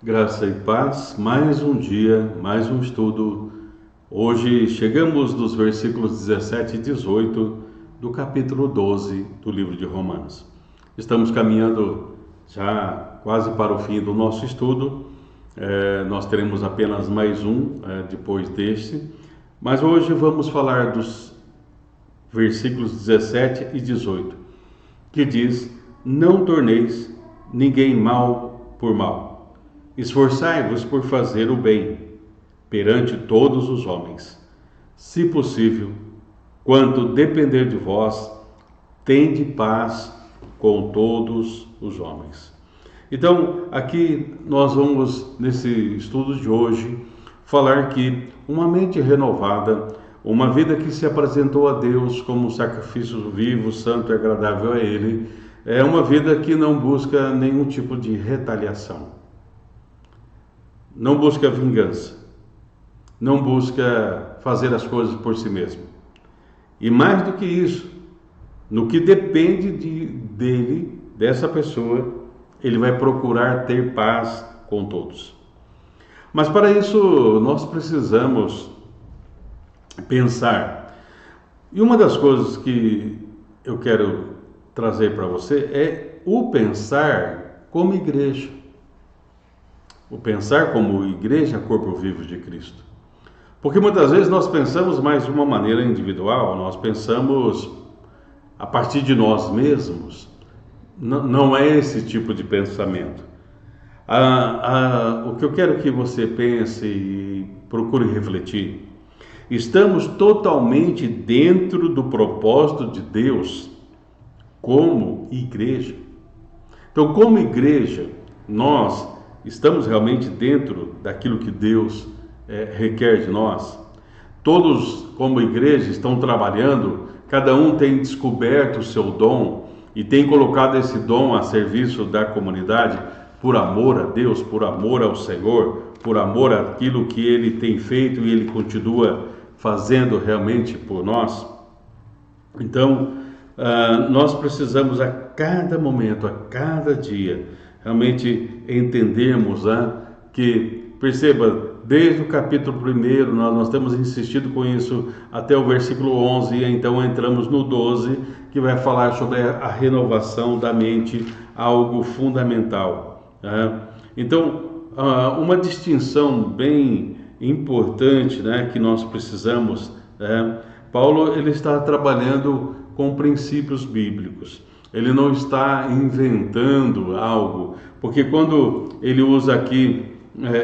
Graça e paz, mais um dia, mais um estudo. Hoje chegamos nos versículos 17 e 18 do capítulo 12 do livro de Romanos. Estamos caminhando já quase para o fim do nosso estudo. Nós teremos apenas mais um depois deste, mas hoje vamos falar dos versículos 17 e 18, que diz: Não torneis ninguém mal por mal. Esforçai-vos por fazer o bem perante todos os homens. Se possível, quanto depender de vós, tende paz com todos os homens. Então, aqui nós vamos, nesse estudo de hoje, falar que uma mente renovada, uma vida que se apresentou a Deus como um sacrifício vivo, santo e agradável a Ele, é uma vida que não busca nenhum tipo de retaliação. Não busca vingança, não busca fazer as coisas por si mesmo. E mais do que isso, no que depende dele, dessa pessoa, ele vai procurar ter paz com todos. Mas para isso nós precisamos pensar. E uma das coisas que eu quero trazer para você é o pensar como igreja. O pensar como igreja, corpo vivo de Cristo. Porque muitas vezes nós pensamos mais de uma maneira individual, nós pensamos a partir de nós mesmos. Não é esse tipo de pensamento. O que eu quero que você pense e procure refletir: estamos totalmente dentro do propósito de Deus como igreja. Então, como igreja, nós estamos realmente dentro daquilo que Deus requer de nós? Todos, como igreja, estão trabalhando, cada um tem descoberto o seu dom e tem colocado esse dom a serviço da comunidade por amor a Deus, por amor ao Senhor, por amor àquilo que Ele tem feito e Ele continua fazendo realmente por nós. Então, nós precisamos a cada momento, a cada dia, realmente entendermos que, perceba, desde o capítulo 1, nós temos insistido com isso até o versículo 11, e então entramos no 12, que vai falar sobre a renovação da mente, algo fundamental. Então, uma distinção bem importante, que nós precisamos, Paulo ele está trabalhando com princípios bíblicos. Ele não está inventando algo, porque quando ele usa aqui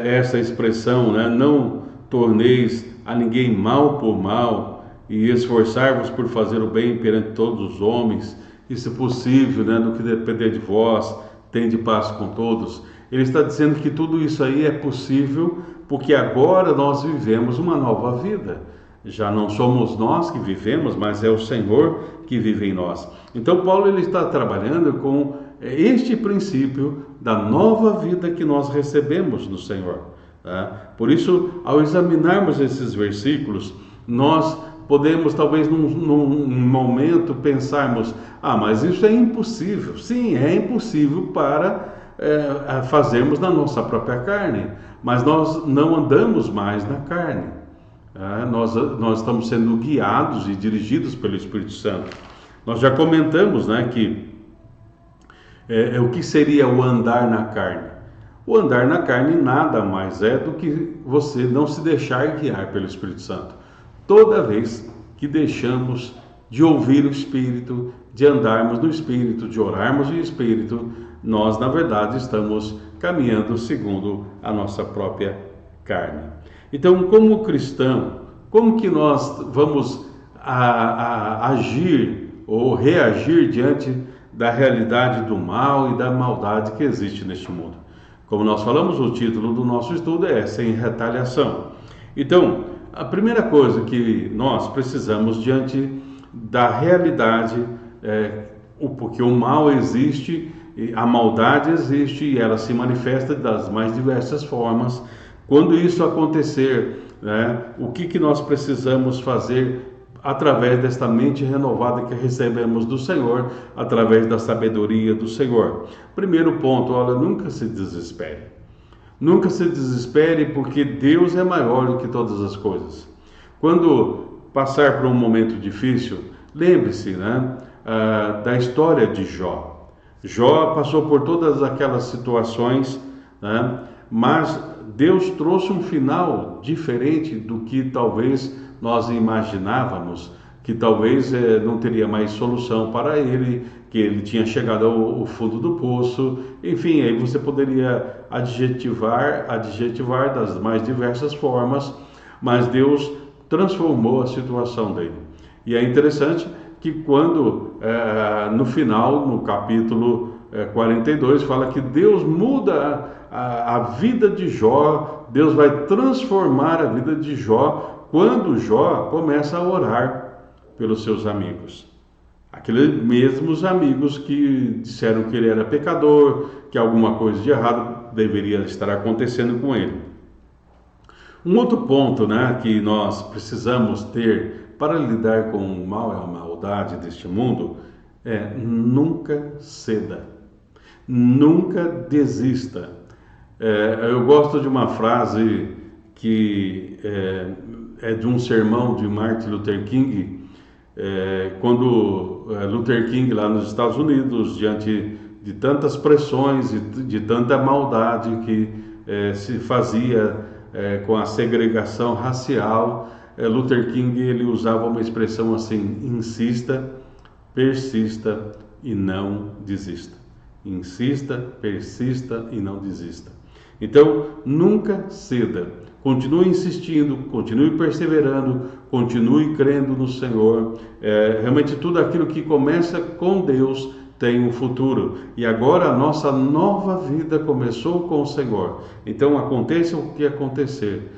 essa expressão, não torneis a ninguém mal por mal e esforçar-vos por fazer o bem perante todos os homens, e se possível, no que depender de vós, tende paz com todos. Ele está dizendo que tudo isso aí é possível porque agora nós vivemos uma nova vida. Já não somos nós que vivemos, mas é o Senhor que vive em nós. Então Paulo ele está trabalhando com este princípio da nova vida que nós recebemos no Senhor. Por isso, ao examinarmos esses versículos, nós podemos talvez num momento pensarmos: mas isso é impossível. Sim, é impossível para fazermos na nossa própria carne, mas nós não andamos mais na carne. Nós estamos sendo guiados e dirigidos pelo Espírito Santo. Nós já comentamos que o que seria o andar na carne. O andar na carne nada mais é do que você não se deixar guiar pelo Espírito Santo. Toda vez que deixamos de ouvir o Espírito, de andarmos no Espírito, de orarmos no Espírito, nós na verdade estamos caminhando segundo a nossa própria carne. Então, como cristão, como que nós vamos agir ou reagir diante da realidade do mal e da maldade que existe neste mundo? Como nós falamos, o título do nosso estudo é Sem Retaliação. Então, a primeira coisa que nós precisamos diante da realidade, porque o mal existe, a maldade existe e ela se manifesta das mais diversas formas. Quando isso acontecer, o que nós precisamos fazer através desta mente renovada que recebemos do Senhor, através da sabedoria do Senhor? Primeiro ponto, olha, nunca se desespere. Nunca se desespere, porque Deus é maior do que todas as coisas. Quando passar por um momento difícil, lembre-se, né, da história de Jó. Jó passou por todas aquelas situações, né, mas Deus trouxe um final diferente do que talvez nós imaginávamos, que talvez não teria mais solução para ele, que ele tinha chegado ao fundo do poço. Enfim, aí você poderia adjetivar das mais diversas formas, mas Deus transformou a situação dele. E é interessante que quando, no final, no capítulo 42, fala que Deus muda a vida de Jó, Deus vai transformar a vida de Jó, quando Jó começa a orar pelos seus amigos. Aqueles mesmos amigos que disseram que ele era pecador, que alguma coisa de errado deveria estar acontecendo com ele. Um outro ponto, né, que nós precisamos ter para lidar com o mal e a maldade deste mundo é: nunca ceda, nunca desista. Eu gosto de uma frase que é de um sermão de Martin Luther King, quando Luther King, lá nos Estados Unidos, diante de tantas pressões e de tanta maldade que se fazia com a segregação racial, Luther King ele usava uma expressão assim: insista, persista e não desista. Insista, persista e não desista. Então, nunca ceda. Continue insistindo, continue perseverando, continue crendo no Senhor. Realmente tudo aquilo que começa com Deus tem um futuro. E agora a nossa nova vida começou com o Senhor. Então aconteça o que acontecer.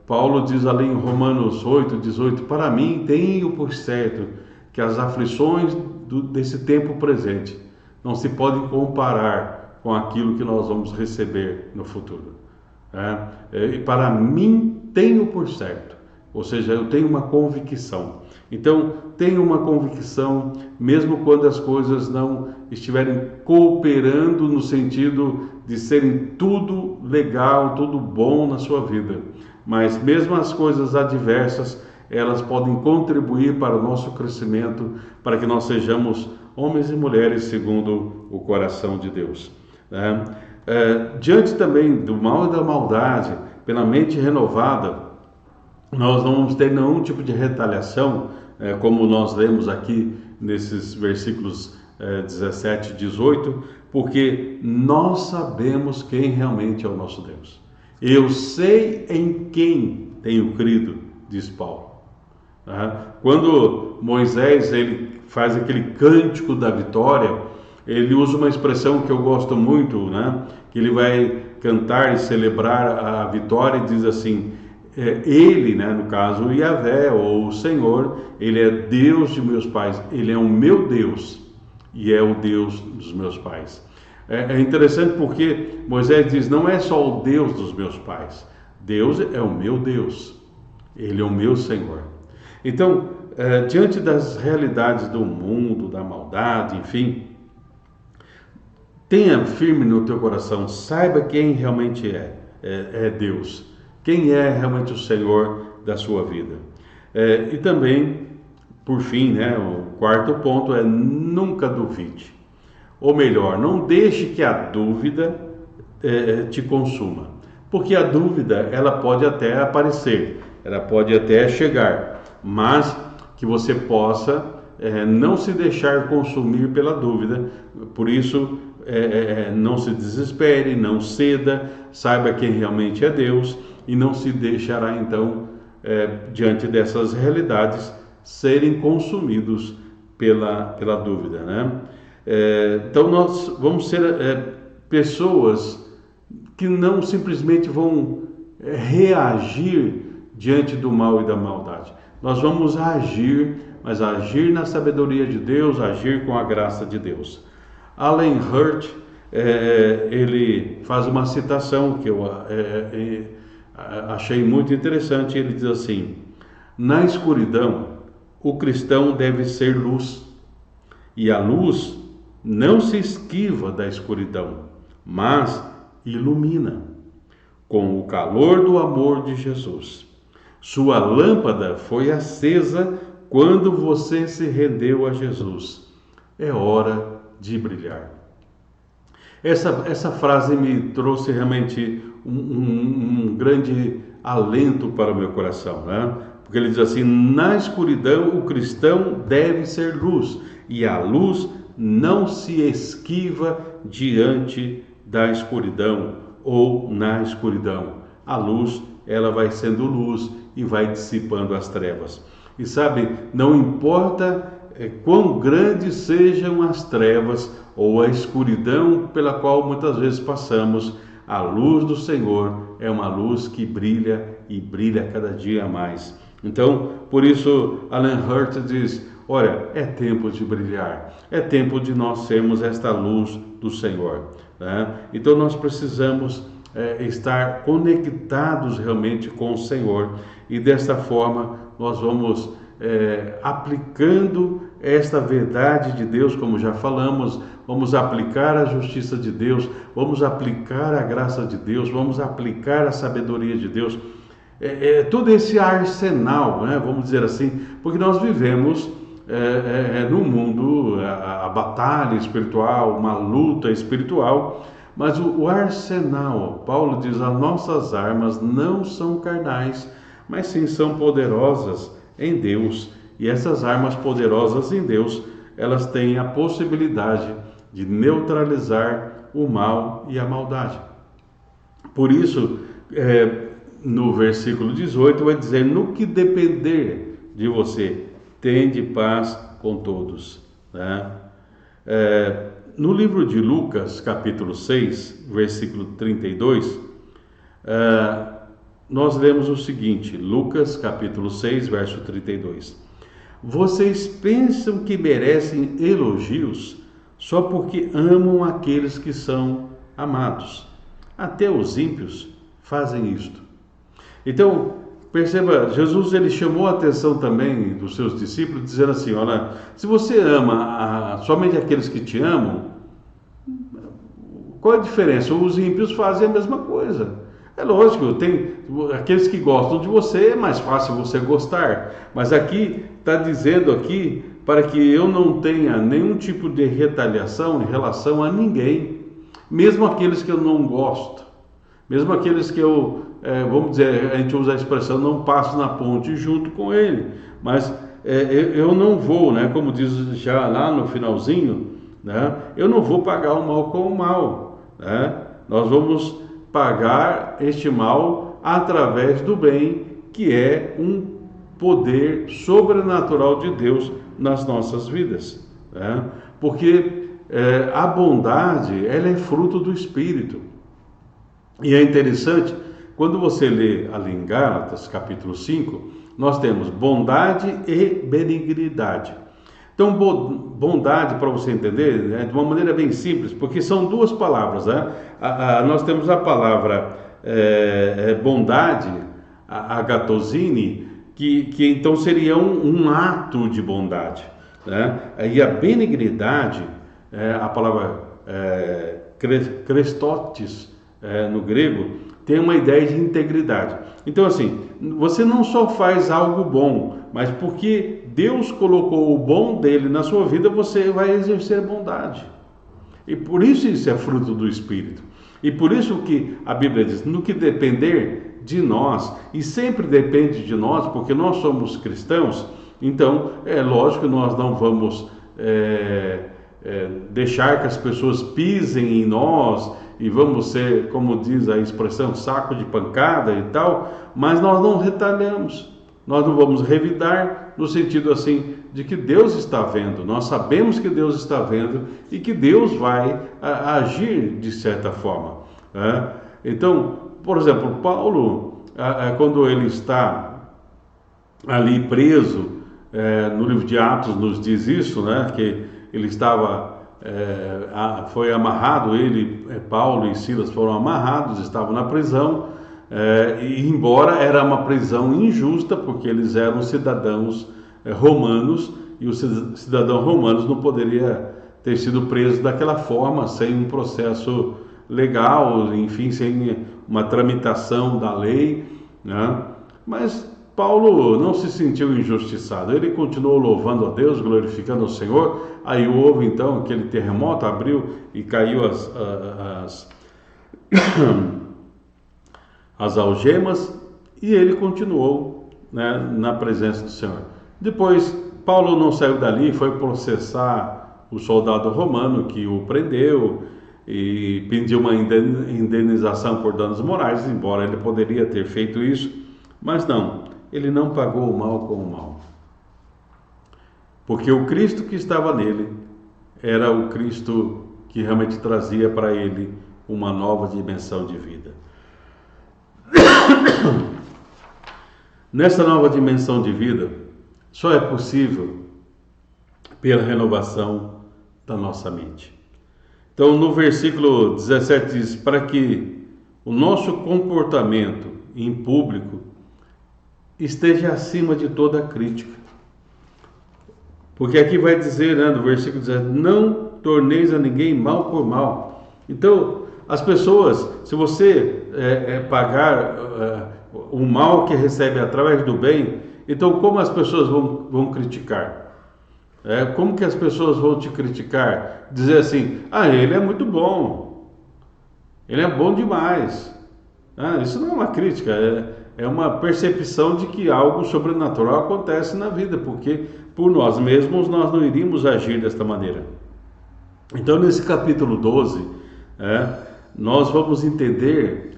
Paulo diz ali em Romanos 8:18: para mim tenho por certo que as aflições desse tempo presente não se podem comparar com aquilo que nós vamos receber no futuro. E para mim tenho por certo, ou seja, eu tenho uma convicção. Então, tenha uma convicção, mesmo quando as coisas não estiverem cooperando no sentido de serem tudo legal, tudo bom na sua vida. Mas mesmo as coisas adversas, elas podem contribuir para o nosso crescimento, para que nós sejamos homens e mulheres segundo o coração de Deus. Diante também do mal e da maldade, pela mente renovada, nós não vamos ter nenhum tipo de retaliação, como nós lemos aqui nesses versículos 17 e 18, porque nós sabemos quem realmente é o nosso Deus. Eu sei em quem tenho crido, diz Paulo. Quando Moisés ele faz aquele cântico da vitória, ele usa uma expressão que eu gosto muito, né? Que ele vai cantar e celebrar a vitória e diz assim: ele, né, no caso o Yahvé ou o Senhor, ele é Deus de meus pais, ele é o meu Deus e é o Deus dos meus pais. É interessante porque Moisés diz: não é só o Deus dos meus pais, Deus é o meu Deus, ele é o meu Senhor. Então, diante das realidades do mundo, da maldade, enfim, tenha firme no teu coração, saiba quem realmente é Deus, quem é realmente o Senhor da sua vida. E também, por fim, né, o quarto ponto é: nunca duvide. Ou melhor, não deixe que a dúvida te consuma. Porque a dúvida, ela pode até aparecer, ela pode até chegar, mas que você possa não se deixar consumir pela dúvida. Por isso, não se desespere, não ceda, saiba quem realmente é Deus e não se deixará então, diante dessas realidades, serem consumidos pela dúvida, né? Então nós vamos ser pessoas que não simplesmente vão reagir diante do mal e da maldade. Nós vamos agir, mas agir na sabedoria de Deus, agir com a graça de Deus. Alan Hurt, ele faz uma citação que eu achei muito interessante. Ele diz assim: na escuridão, o cristão deve ser luz, e a luz não se esquiva da escuridão, mas ilumina com o calor do amor de Jesus. Sua lâmpada foi acesa quando você se rendeu a Jesus. É hora de brilhar. Essa frase me trouxe realmente um grande alento para o meu coração, né? Porque ele diz assim: na escuridão o cristão deve ser luz, e a luz não se esquiva diante da escuridão ou na escuridão. A luz, ela vai sendo luz e vai dissipando as trevas. E sabe, não importa quão grandes sejam as trevas ou a escuridão pela qual muitas vezes passamos, a luz do Senhor é uma luz que brilha e brilha cada dia mais. Então, por isso, Alan Hirst diz: olha, é tempo de brilhar, é tempo de nós sermos esta luz do Senhor, né? Então, nós precisamos estar conectados realmente com o Senhor, e desta forma nós vamos aplicando esta verdade de Deus, como já falamos, vamos aplicar a justiça de Deus, vamos aplicar a graça de Deus, vamos aplicar a sabedoria de Deus, todo esse arsenal, né, vamos dizer assim, porque nós vivemos num mundo, a batalha espiritual, uma luta espiritual, mas o arsenal, Paulo diz, as nossas armas não são carnais, mas sim são poderosas em Deus. E essas armas poderosas em Deus, elas têm a possibilidade de neutralizar o mal e a maldade. Por isso, no versículo 18 vai dizer: no que depender de você, tende paz com todos, né? No livro de Lucas, capítulo 6, versículo 32, nós lemos o seguinte, Lucas, capítulo 6, verso 32. Vocês pensam que merecem elogios só porque amam aqueles que são amados. Até os ímpios fazem isto. Então, perceba, Jesus ele chamou a atenção também dos seus discípulos, dizendo assim: olha, se você ama somente aqueles que te amam, qual é a diferença? Os ímpios fazem a mesma coisa. É lógico, tem aqueles que gostam de você, é mais fácil você gostar. Mas aqui, está dizendo aqui, para que eu não tenha nenhum tipo de retaliação em relação a ninguém, mesmo aqueles que eu não gosto, mesmo aqueles que eu, vamos dizer, a gente usa a expressão, não passo na ponte junto com ele, mas eu não vou, né, como diz já lá no finalzinho, né, eu não vou pagar o mal com o mal, né, nós vamos pagar este mal através do bem, que é um poder sobrenatural de Deus nas nossas vidas, né? Porque a bondade, ela é fruto do Espírito. E é interessante, quando você lê ali em Gálatas, capítulo 5, nós temos bondade e benignidade. Então, bondade, para você entender, né, de uma maneira bem simples, porque são duas palavras, né? Nós temos a palavra bondade, agatosine, que então seria um ato de bondade, né? E a benignidade, a palavra Christotes, no grego, tem uma ideia de integridade. Então, assim, você não só faz algo bom, mas porque Deus colocou o bom dele na sua vida, você vai exercer bondade. E por isso é fruto do Espírito. E por isso que a Bíblia diz, no que depender de nós, e sempre depende de nós, porque nós somos cristãos, então é lógico que nós não vamos deixar que as pessoas pisem em nós, e vamos ser, como diz a expressão, saco de pancada e tal, mas nós não retaliamos, nós não vamos revidar, no sentido assim, de que Deus está vendo, nós sabemos que Deus está vendo e que Deus vai agir de certa forma, né? Então, por exemplo, Paulo, quando ele está ali preso, no livro de Atos nos diz isso, né? Que ele estava, foi amarrado, Paulo e Silas foram amarrados, estavam na prisão, e embora era uma prisão injusta, porque eles eram cidadãos romanos, e os cidadãos romanos não poderiam ter sido presos daquela forma, sem um processo legal, enfim, sem uma tramitação da lei, né? Mas Paulo não se sentiu injustiçado, ele continuou louvando a Deus, glorificando o Senhor. Aí houve então aquele terremoto, abriu e caiu as algemas, e ele continuou, né, na presença do Senhor. Depois, Paulo não saiu dali, foi processar o soldado romano que o prendeu e pediu uma indenização por danos morais, embora ele poderia ter feito isso, mas não, ele não pagou o mal com o mal. Porque o Cristo que estava nele era o Cristo que realmente trazia para ele uma nova dimensão de vida. Nessa nova dimensão de vida, só é possível pela renovação da nossa mente. Então, no versículo 17 diz, para que o nosso comportamento em público esteja acima de toda crítica. Porque aqui vai dizer, né, no versículo 17, não torneis a ninguém mal por mal. Então, as pessoas, se você pagar o mal que recebe através do bem, então como as pessoas vão criticar? Como que as pessoas vão te criticar? Dizer assim, ele é muito bom, ele é bom demais. Isso não é uma crítica, é uma percepção de que algo sobrenatural acontece na vida, porque por nós mesmos nós não iríamos agir desta maneira. Então, nesse capítulo 12, nós vamos entender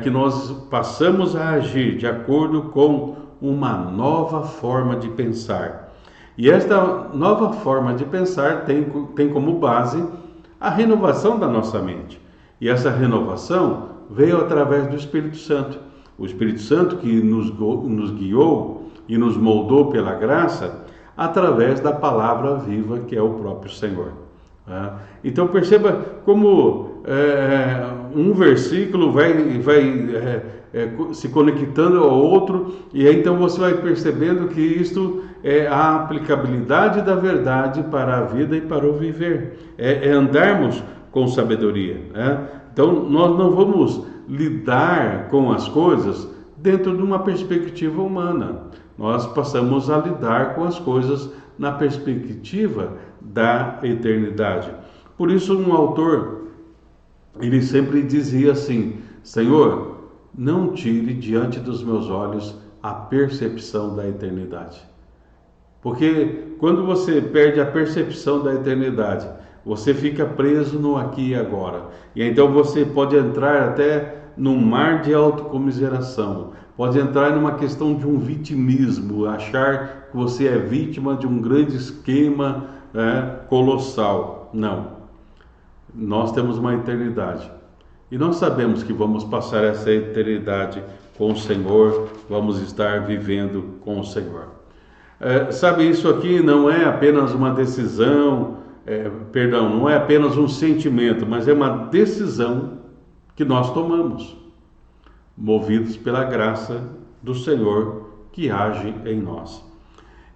que nós passamos a agir de acordo com uma nova forma de pensar. E esta nova forma de pensar tem como base a renovação da nossa mente. E essa renovação veio através do Espírito Santo. O Espírito Santo que nos guiou e nos moldou pela graça através da palavra viva que é o próprio Senhor. Então perceba como um versículo vai se conectando ao outro, e aí então você vai percebendo que isto é a aplicabilidade da verdade para a vida e para o viver, é andarmos com sabedoria. Então nós não vamos lidar com as coisas dentro de uma perspectiva humana, nós passamos a lidar com as coisas na perspectiva da eternidade. Por isso um autor, ele sempre dizia assim, Senhor, não tire diante dos meus olhos a percepção da eternidade. Porque quando você perde a percepção da eternidade, você fica preso no aqui e agora. E então você pode entrar até num mar de autocomiseração, pode entrar numa questão de um vitimismo, achar que você é vítima de um grande esquema colossal. Não. Nós temos uma eternidade. E nós sabemos que vamos passar essa eternidade com o Senhor, vamos estar vivendo com o Senhor. Sabe, isso aqui não é apenas uma decisão, não é apenas um sentimento, mas é uma decisão que nós tomamos, movidos pela graça do Senhor que age em nós.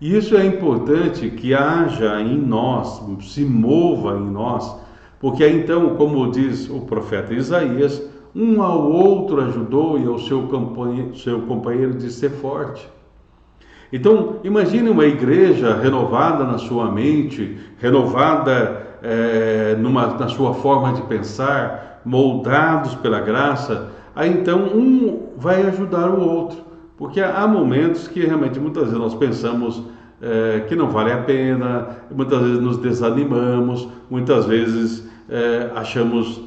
E isso é importante que haja em nós, se mova em nós, porque então, como diz o profeta Isaías, um ao outro ajudou e ao seu companheiro de ser forte. Então, imagine uma igreja renovada na sua mente, renovada na sua forma de pensar, moldados pela graça, aí então um vai ajudar o outro. Porque há momentos que realmente muitas vezes nós pensamos que não vale a pena, muitas vezes nos desanimamos, muitas vezes achamos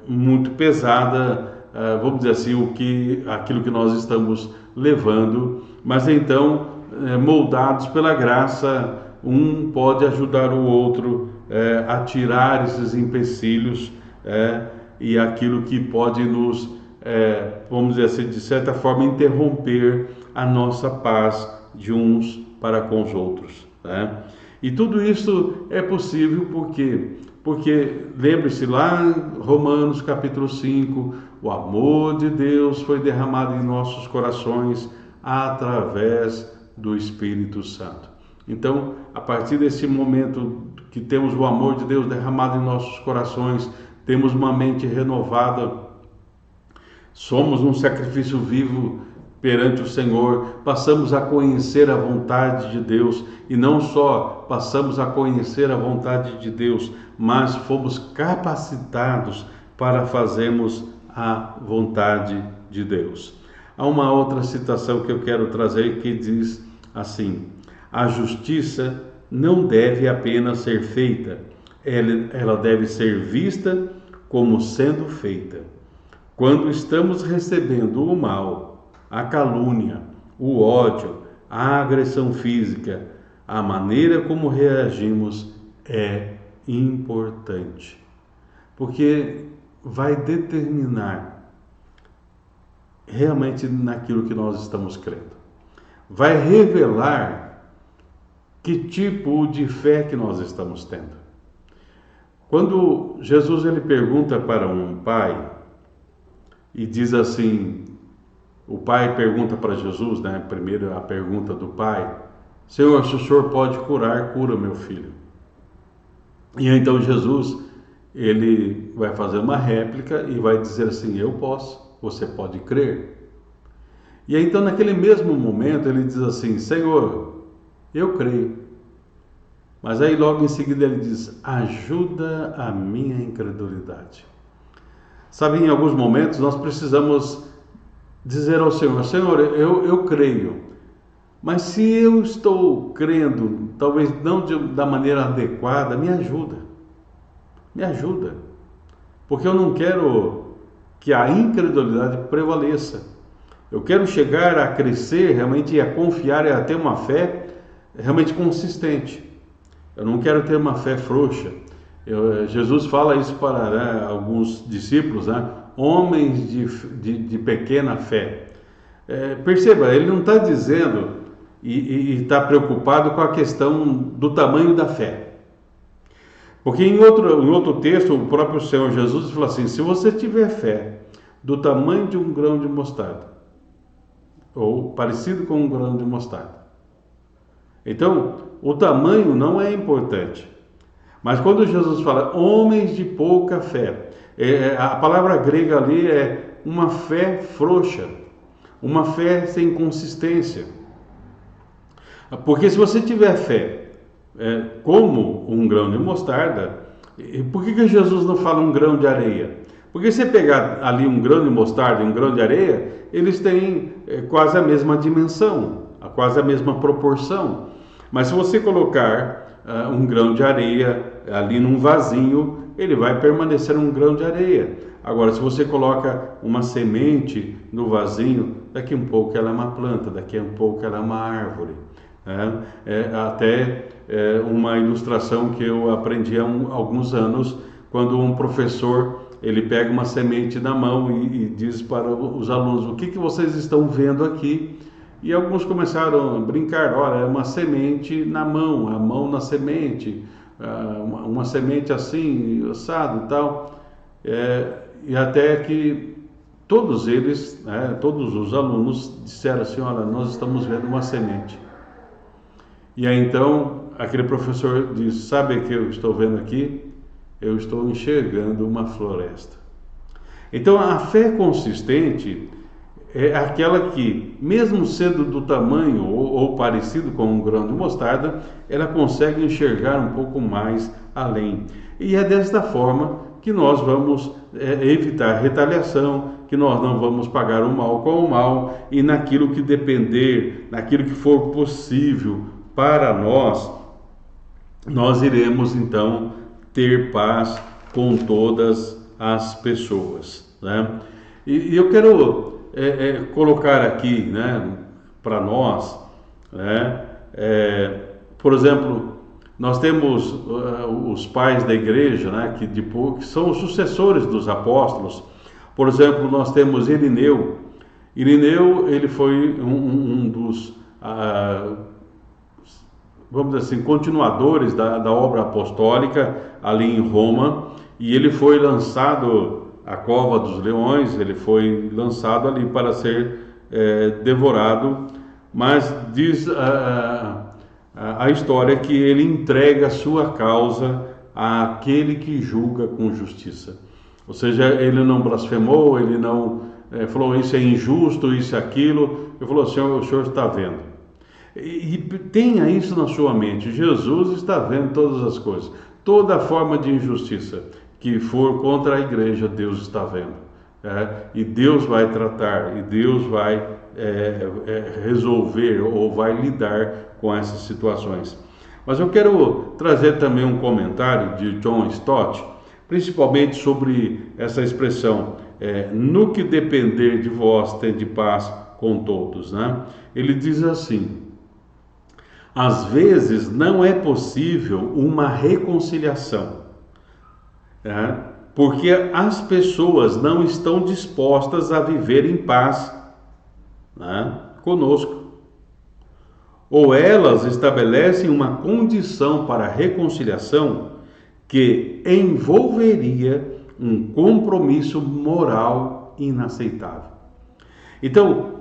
muito pesada, vamos dizer assim, aquilo que nós estamos levando, mas então, moldados pela graça, um pode ajudar o outro a tirar esses empecilhos e aquilo que pode nos, vamos dizer assim, de certa forma, interromper a nossa paz de uns para com os outros. E tudo isso é possível porque lembre-se lá em Romanos capítulo 5, o amor de Deus foi derramado em nossos corações através do Espírito Santo. Então, a partir desse momento que temos o amor de Deus derramado em nossos corações, temos uma mente renovada, somos um sacrifício vivo perante o Senhor, passamos a conhecer a vontade de Deus, e não só passamos a conhecer a vontade de Deus, mas fomos capacitados para fazermos a vontade de Deus. Há uma outra citação que eu quero trazer que diz assim: a justiça não deve apenas ser feita, ela deve ser vista como sendo feita. Quando estamos recebendo o mal, a calúnia, o ódio, a agressão física, a maneira como reagimos é importante, porque vai determinar realmente naquilo que nós estamos crendo. Vai revelar que tipo de fé que nós estamos tendo. Quando Jesus ele pergunta para um pai e diz assim, o pai pergunta para Jesus, né? Primeiro a pergunta do pai: Senhor, se o Senhor pode curar, cura meu filho. E então Jesus ele vai fazer uma réplica e vai dizer assim: eu posso, você pode crer. E aí, então naquele mesmo momento ele diz assim: Senhor, eu creio. Mas aí logo em seguida ele diz: ajuda a minha incredulidade. Sabe, em alguns momentos nós precisamos dizer ao Senhor: Senhor, eu creio, mas se eu estou crendo, talvez não da maneira adequada, me ajuda, porque eu não quero que a incredulidade prevaleça. Eu quero chegar a crescer realmente e a confiar e a ter uma fé realmente consistente. Eu não quero ter uma fé frouxa. Jesus fala isso para, né, alguns discípulos, né, homens de pequena fé. Perceba, ele não está dizendo e está preocupado com a questão do tamanho da fé. Porque em outro texto, o próprio Senhor Jesus fala assim: se você tiver fé do tamanho de um grão de mostarda, ou parecido com um grão de mostarda. Então, o tamanho não é importante. Mas quando Jesus fala homens de pouca fé, a palavra grega ali é uma fé frouxa, uma fé sem consistência. Porque se você tiver fé como um grão de mostarda, por que Jesus não fala um grão de areia? Porque se você pegar ali um grão de mostarda e um grão de areia, eles têm quase a mesma dimensão, quase a mesma proporção. Mas se você colocar um grão de areia ali num vasinho, ele vai permanecer um grão de areia. Agora, se você coloca uma semente no vasinho, daqui a um pouco ela é uma planta, daqui a um pouco ela é uma árvore. Até uma ilustração que eu aprendi há alguns anos, quando um professor ele pega uma semente na mão e diz para os alunos: o que vocês estão vendo aqui? E alguns começaram a brincar: olha, é uma semente na mão, a mão na semente, uma semente assim, assado e tal. E até que todos eles, todos os alunos disseram assim: olha, nós estamos vendo uma semente. E aí então aquele professor diz: sabe o que eu estou vendo aqui? Eu estou enxergando uma floresta. Então a fé consistente é aquela que, mesmo sendo do tamanho ou parecido com um grão de mostarda, ela consegue enxergar um pouco mais além. E é desta forma que nós vamos evitar retaliação, que nós não vamos pagar o mal com o mal, e naquilo que depender, naquilo que for possível para nós, nós iremos então ter paz com todas as pessoas, né? E eu quero colocar aqui, né, para nós, né, por exemplo, nós temos os pais da igreja, né, que são os sucessores dos apóstolos. Por exemplo, nós temos Irineu. Irineu, ele foi um dos vamos dizer assim, continuadores da obra apostólica ali em Roma, e ele foi lançado à cova dos leões, ele foi lançado ali para ser devorado, mas diz a história que ele entrega a sua causa àquele que julga com justiça. Ou seja, ele não blasfemou, ele não falou isso é injusto, isso é aquilo. Ele falou, Senhor, o Senhor está vendo. E tenha isso na sua mente. Jesus está vendo todas as coisas. Toda forma de injustiça que for contra a igreja, Deus está vendo. E Deus vai tratar, e Deus vai resolver ou vai lidar com essas situações. Mas eu quero trazer também um comentário de John Stott, principalmente sobre essa expressão, no que depender de vós, tende paz com todos. Né? Ele diz assim, às vezes não é possível uma reconciliação, porque as pessoas não estão dispostas a viver em paz conosco. Ou elas estabelecem uma condição para a reconciliação que envolveria um compromisso moral inaceitável. Então,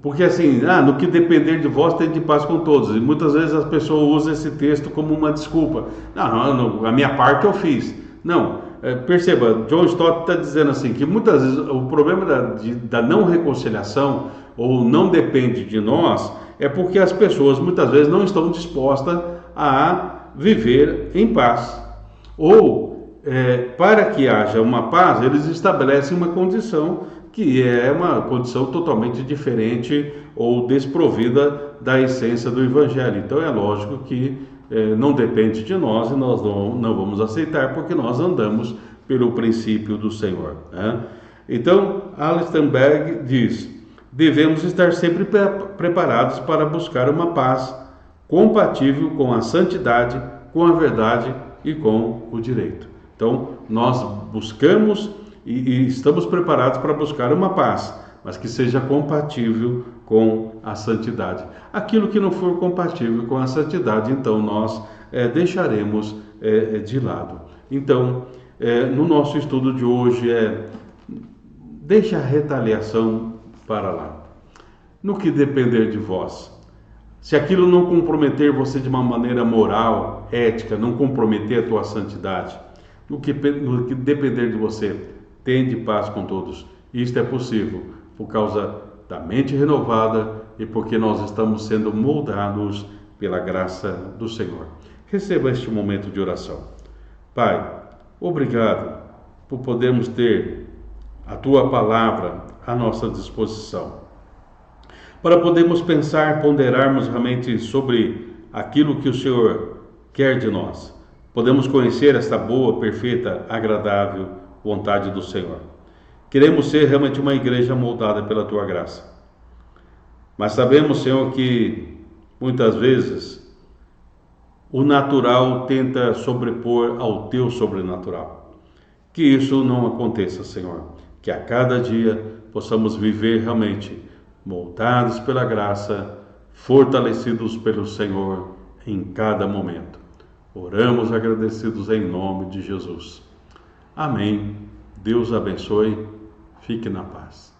porque assim, no que depender de vós, tem de paz com todos. E muitas vezes as pessoas usam esse texto como uma desculpa. Não, a minha parte eu fiz. Não, perceba, John Stott está dizendo assim, que muitas vezes o problema da não reconciliação, ou não depende de nós, é porque as pessoas muitas vezes não estão dispostas a viver em paz. Ou, para que haja uma paz, eles estabelecem uma condição que é uma condição totalmente diferente ou desprovida da essência do Evangelho. Então é lógico que não depende de nós e nós não vamos aceitar porque nós andamos pelo princípio do Senhor. Então, Alistair Begg diz, devemos estar sempre preparados para buscar uma paz compatível com a santidade, com a verdade e com o direito. Então, nós buscamos e estamos preparados para buscar uma paz, mas que seja compatível com a santidade. Aquilo que não for compatível com a santidade, então nós deixaremos de lado. Então, no nosso estudo de hoje deixa a retaliação para lá. No que depender de vós. Se aquilo não comprometer você de uma maneira moral, ética, não comprometer a tua santidade, no que depender de você, tende paz com todos. Isto é possível por causa da mente renovada e porque nós estamos sendo moldados pela graça do Senhor. Receba este momento de oração. Pai, obrigado por podermos ter a Tua palavra à nossa disposição, para podermos pensar, ponderarmos realmente sobre aquilo que o Senhor quer de nós. Podemos conhecer esta boa, perfeita, agradável vontade do Senhor. Queremos ser realmente uma igreja moldada pela Tua graça. Mas sabemos, Senhor, que muitas vezes o natural tenta sobrepor ao Teu sobrenatural. Que isso não aconteça, Senhor. Que a cada dia possamos viver realmente moldados pela graça, fortalecidos pelo Senhor em cada momento. Oramos agradecidos em nome de Jesus. Amém. Deus abençoe. Fique na paz.